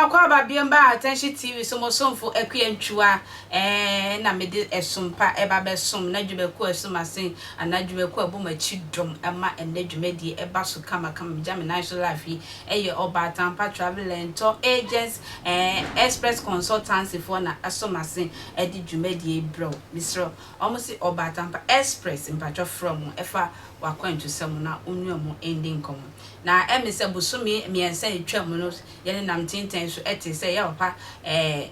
makwa ba biamba attention TV so mo somfo akuyantwa na mede esumpa eba besom na dwubeku esumasen anadwubeku abomachi dom ema enadwumedie eba so kama jam national life eye obatampa travel and tour agents express consultancy for na esumasen edi dwumedie bro misro almost obatampa express mpatwa from efa wakwantu sem na onuamu ending kom na emise busumi miensa etwam no yene nam tinten so ete se ya papa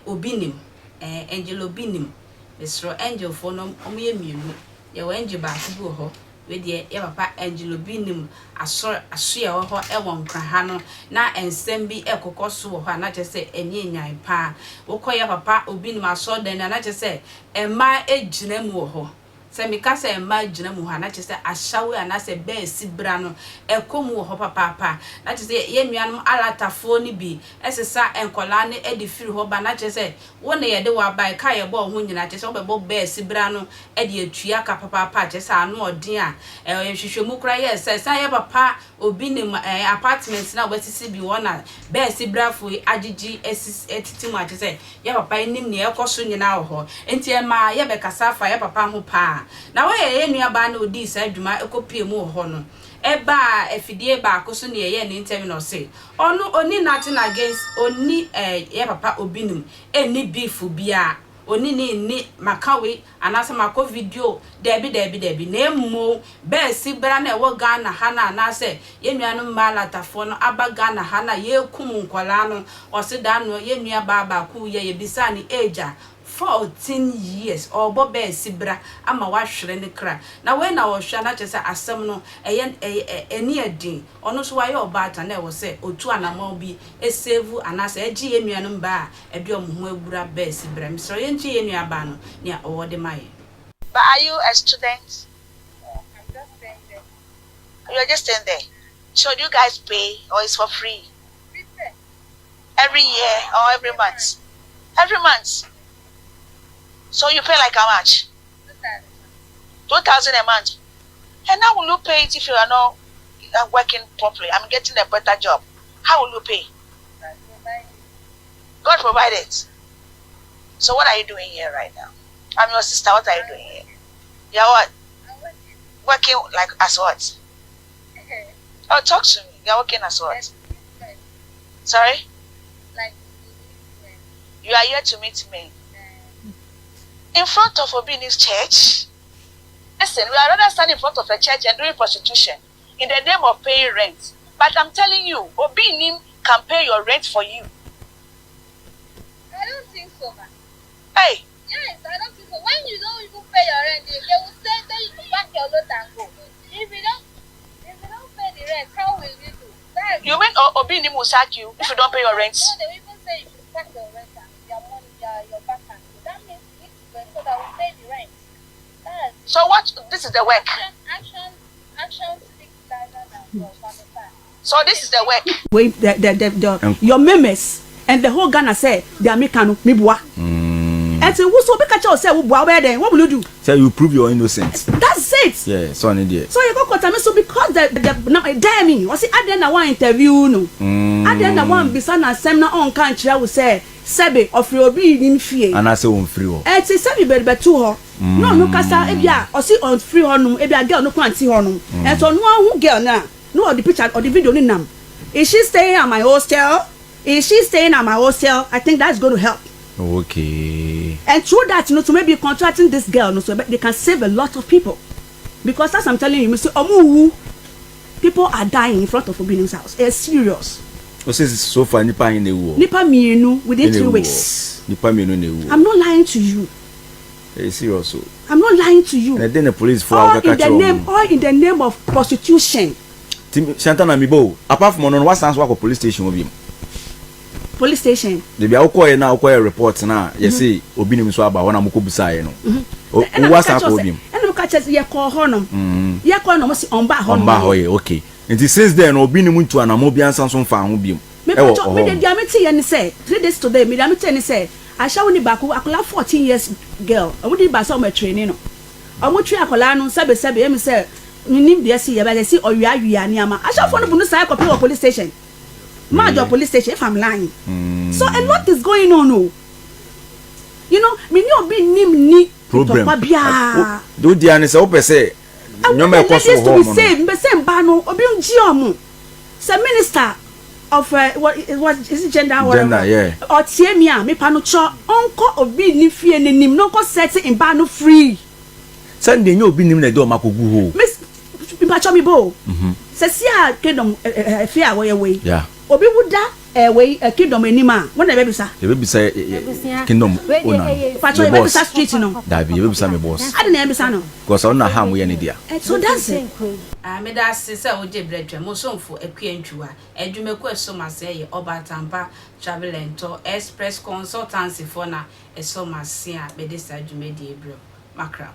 Obinim angel Obinim misro angel for no omoye mienu ye wa angel ba kubu ho we de ya papa angel Obinim aso ya ho e won kra ha no na ensem bi ekokoso ho na chese enyenyan pa wokoya papa Obinim aso den na chese ema ejina mu ho se mika se ema jina mu ha na chese ahyawe anase be sibra no ekomu ho papa na chese ye nuanom alatafo ni bi esesa enkola ne edifiri ho ba na chese wona ye de wa bai ka ye bo ho nyina chese obebo be sibra no ede atua ka papa chese anu odin a hwehwemu kra ye se ye papa Obinim apartments na wetisi bi wona be sibra fo agigi etitimu a chese ye papa nim ne ekoso nyina ho enti e ma ye be kasafa ye papa ho pa na we ye nuaba na odi sa adwuma ekopie mu ho no eba efidie ba akoso ne ye ne interview no say onu oni nothing against oni ye papa Obinim eni beef bia oni ni makawe anase mako video debi na emu be sibra na ewo Ghana ha na anase ye nuanu mala tafo no abaga na ha na ye kum nkola no osida no ye nuaba ba ku ye bisa ni eja 14 years or bobe sibra ama wa hwere ne kra na we na wo hwa na chese asem no eni adin ono so wa ye obata na wo se otu anama bi esave anase agi ye nuanu ba ede omho agura be sibra mi so ye nchi ye nuaba no ne owode maye. But are you a student? I'm just staying there. You're just staying there. So do you guys pay or it's for free? We pay. Every year or every month? Every month. So you pay like how much? 2,000 a month. And how will you pay it if you are not working properly? I'm getting a better job. How will you pay? God provided. So what are you doing here right now? I'm your sister. What are you doing here? You're what? I'm Working like as what? Oh, talk to me. You're working as what? Sorry? Like you are here to meet me. In front of Obinim's church. Listen, we are rather standing in front of a church and doing prostitution in the name of paying rent. But I'm telling you, Obinim can pay your rent for you. I don't think so, man. Hey! Yes, I don't think so. When you don't even pay your rent, they will say that you can pack your load and go. If you don't pay the rent, how will you do? You mean Obinim will sack you if you don't pay your rent? No, they will even say you should pack your rent and your money, your back and go. That means you need to pay so that we pay the rent. So what? This is the work. Action speaks louder than words. So this is the work. Wait, your members and the whole Ghana say the American mibwa. And so whoso be catch us say then what will you do? So you prove your innocence. That's it. Yeah, so an idiot. So you go cut me so because the now damn me. Was it at the end of one interview no? At the end of one bisana seminar on country I will say Sebe of your being fear. And I say on free. And say Sebe be to her. No kasa ebia or see on free honum ebia girl no can see honum. And so no who girl now. No the picture or the video ni nam. Is she staying at my hostel? Is she staying at my hostel? I think that's going to help. Okay. And through that, to maybe contracting this girl, so they can save a lot of people. Because as I'm telling you, Mr. People are dying in front of Obinim's house. It's serious. What says so far? Nipa in the war. Nipa mienu within 3 weeks. Nipa mienu in the war. I'm not lying to you. It's serious. I'm not lying to you. And then the police for all in the name of prostitution. Shatana mibo. Apart from what's answer for police station will be. Police station. They be alcohol now alcohol reports now. You see, Obinim so about when I'm go beside no. What's answer Obinim? And look at us. You call honor. You call no must on back honor. Okay. And it says then Obinim to an amobian Samsung fan Obinim. Me the diameti and say 3 days today. Me diameti and say I shall only back. I could 14 years girl. I would be by some training. I would try Colano Sabe. Me say me name the see. But I see or you are near. I shall follow the police station. Major police station if I'm lying. So a lot is going on. Oh. You know, me no be ni problem. Do the answer open say. No me to be saved. Me say mba no obi unji omo. Say minister of what is it gender whatever. Gender, yeah. Or tie me a me pa no cho onko obi ni fie nenim no ko set in ba no free. Sunday you obi nim na do makogu ho. Miss pa cho me bo. Say sia kingdom fie a wo ye we. Yeah. Obi wuda we kingdom enima. When na be bisa. You be say kingdom owner. Pa cho be bisa street no. That be you be say me boss. I dey bisa no. Because on na ham we any dia. So that's it. Me da se wo je bretwa mo somfo akuantwa adwumaku esoma se ye obatampa travel and tour express consultancy for na esoma se a be de sa adwumadi ebro makra